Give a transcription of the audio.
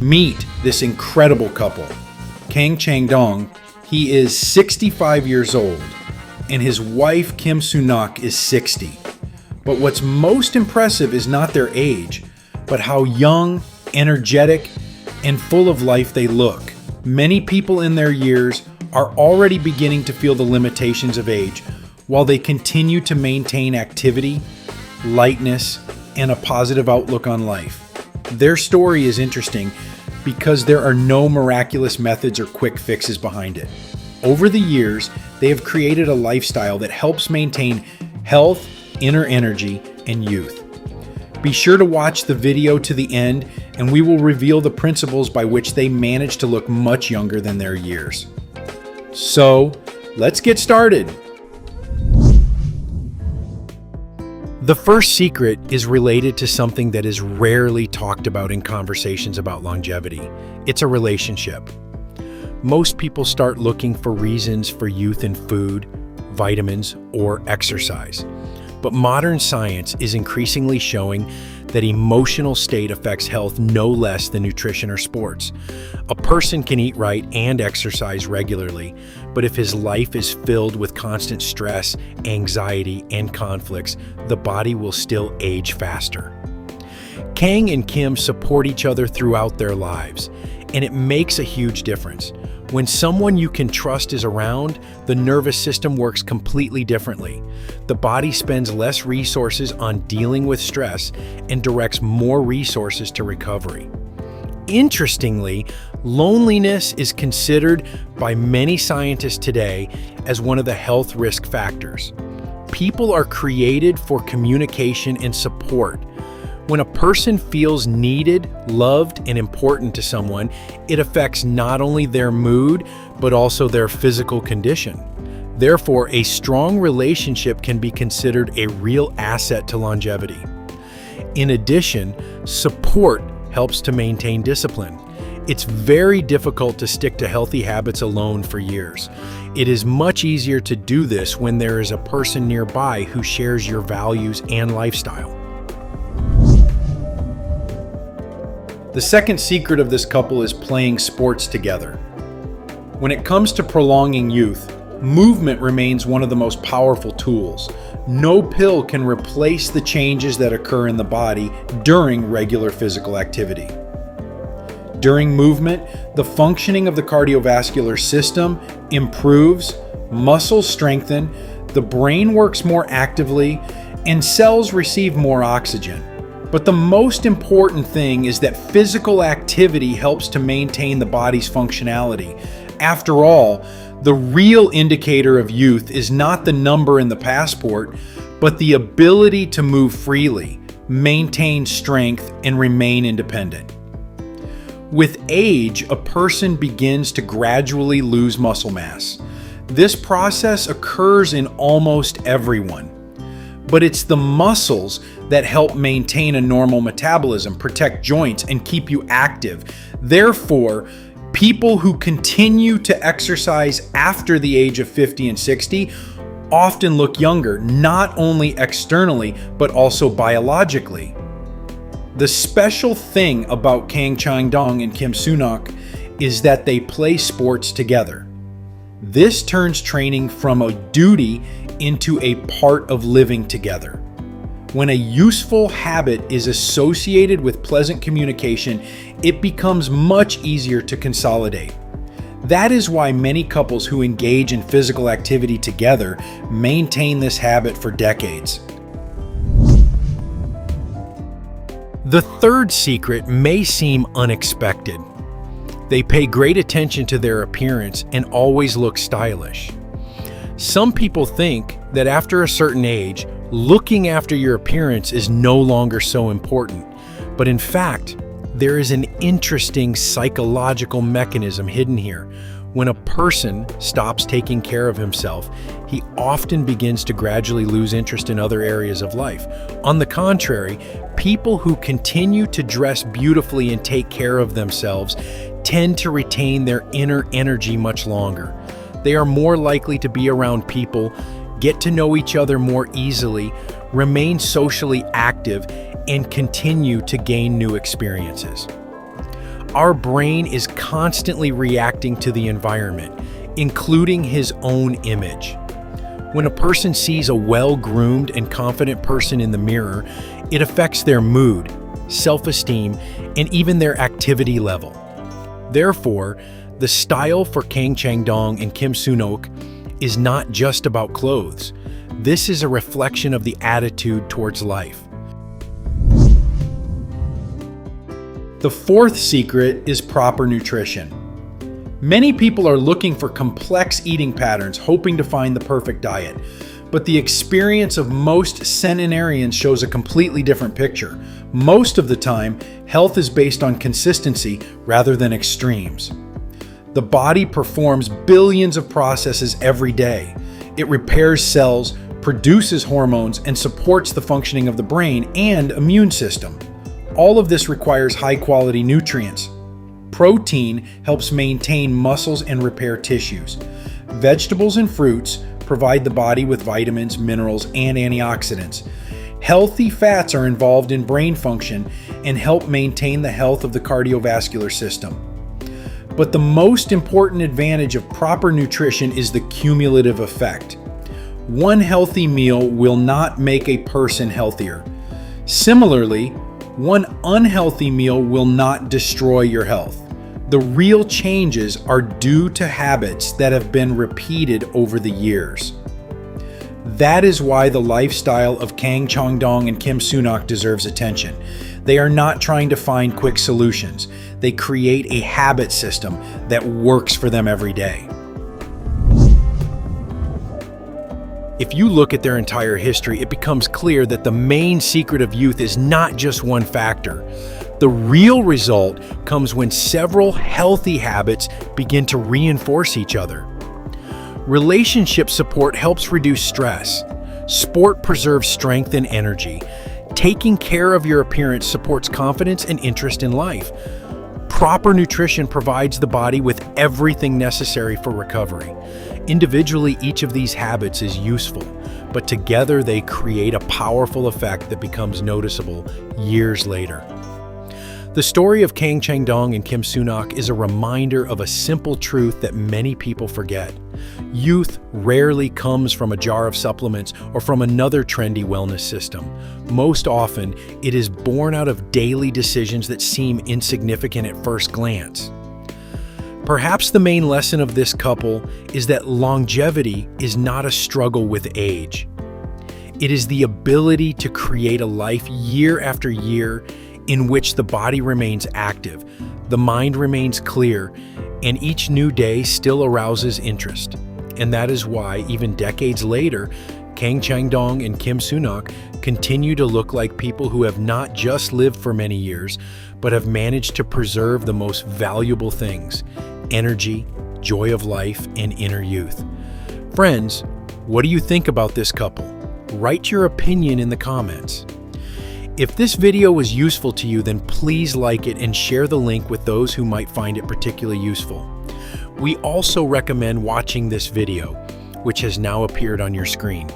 Meet this incredible couple. Kang Changdong, he is 65 years old, and his wife Kim Sunok is 60. But what's most impressive is not their age, but how young, energetic, and full of life they look. Many people in their years are already beginning to feel the limitations of age, while they continue to maintain activity, lightness, and a positive outlook on life. Their story is interesting because there are no miraculous methods or quick fixes behind it. Over the years, they have created a lifestyle that helps maintain health, inner energy, and youth. Be sure to watch the video to the end, and we will reveal the principles by which they manage to look much younger than their years. So, let's get started. The first secret is related to something that is rarely talked about in conversations about longevity. It's a relationship. Most people start looking for reasons for youth in food, vitamins, or exercise. But modern science is increasingly showing that emotional state affects health no less than nutrition or sports. A person can eat right and exercise regularly, but if his life is filled with constant stress, anxiety, and conflicts, the body will still age faster. Kang and Kim support each other throughout their lives, and it makes a huge difference. When someone you can trust is around, the nervous system works completely differently. The body spends less resources on dealing with stress and directs more resources to recovery. Interestingly, loneliness is considered by many scientists today as one of the health risk factors. People are created for communication and support. When a person feels needed, loved, and important to someone, it affects not only their mood, but also their physical condition. Therefore, a strong relationship can be considered a real asset to longevity. In addition, support helps to maintain discipline. It's very difficult to stick to healthy habits alone for years. It is much easier to do this when there is a person nearby who shares your values and lifestyle. The second secret of this couple is playing sports together. When it comes to prolonging youth, movement remains one of the most powerful tools. No pill can replace the changes that occur in the body during regular physical activity. During movement, the functioning of the cardiovascular system improves, muscles strengthen, the brain works more actively, and cells receive more oxygen. But the most important thing is that physical activity helps to maintain the body's functionality. After all, the real indicator of youth is not the number in the passport, but the ability to move freely, maintain strength, and remain independent. With age, a person begins to gradually lose muscle mass. This process occurs in almost everyone. But it's the muscles that help maintain a normal metabolism, protect joints, and keep you active. Therefore, people who continue to exercise after the age of 50 and 60 often look younger, not only externally, but also biologically. The special thing about Kang Changdong and Kim Sunok is that they play sports together. This turns training from a duty into a part of living together. When a useful habit is associated with pleasant communication, it becomes much easier to consolidate. That is why many couples who engage in physical activity together maintain this habit for decades. The third secret may seem unexpected. They pay great attention to their appearance and always look stylish. Some people think that after a certain age, looking after your appearance is no longer so important. But in fact, there is an interesting psychological mechanism hidden here. When a person stops taking care of himself, he often begins to gradually lose interest in other areas of life. On the contrary, people who continue to dress beautifully and take care of themselves tend to retain their inner energy much longer. They are more likely to be around people, get to know each other more easily, remain socially active, and continue to gain new experiences. Our brain is constantly reacting to the environment, including his own image. When a person sees a well-groomed and confident person in the mirror, it affects their mood, self-esteem, and even their activity level. Therefore, the style for Kang Changdong and Kim Sunok is not just about clothes. This is a reflection of the attitude towards life. The fourth secret is proper nutrition. Many people are looking for complex eating patterns, hoping to find the perfect diet. But the experience of most centenarians shows a completely different picture. Most of the time, health is based on consistency rather than extremes. The body performs billions of processes every day. It repairs cells, produces hormones, and supports the functioning of the brain and immune system. All of this requires high-quality nutrients. Protein helps maintain muscles and repair tissues. Vegetables and fruits provide the body with vitamins, minerals, and antioxidants. Healthy fats are involved in brain function and help maintain the health of the cardiovascular system. But the most important advantage of proper nutrition is the cumulative effect. One healthy meal will not make a person healthier. Similarly, one unhealthy meal will not destroy your health. The real changes are due to habits that have been repeated over the years. That is why the lifestyle of Kang Changdong and Kim Sunok deserves attention. They are not trying to find quick solutions. They create a habit system that works for them every day. If you look at their entire history, it becomes clear that the main secret of youth is not just one factor. The real result comes when several healthy habits begin to reinforce each other. Relationship support helps reduce stress. Sport preserves strength and energy. Taking care of your appearance supports confidence and interest in life. Proper nutrition provides the body with everything necessary for recovery. Individually, each of these habits is useful, but together they create a powerful effect that becomes noticeable years later. The story of Kang Changdong and Kim Sunok is a reminder of a simple truth that many people forget. Youth rarely comes from a jar of supplements or from another trendy wellness system. Most often, it is born out of daily decisions that seem insignificant at first glance. Perhaps the main lesson of this couple is that longevity is not a struggle with age. It is the ability to create a life year after year in which the body remains active, the mind remains clear, and each new day still arouses interest. And that is why, even decades later, Kang Changdong and Kim Sunok continue to look like people who have not just lived for many years, but have managed to preserve the most valuable things: energy, joy of life, and inner youth. Friends, what do you think about this couple? Write your opinion in the comments. If this video was useful to you, then please like it and share the link with those who might find it particularly useful. We also recommend watching this video, which has now appeared on your screen.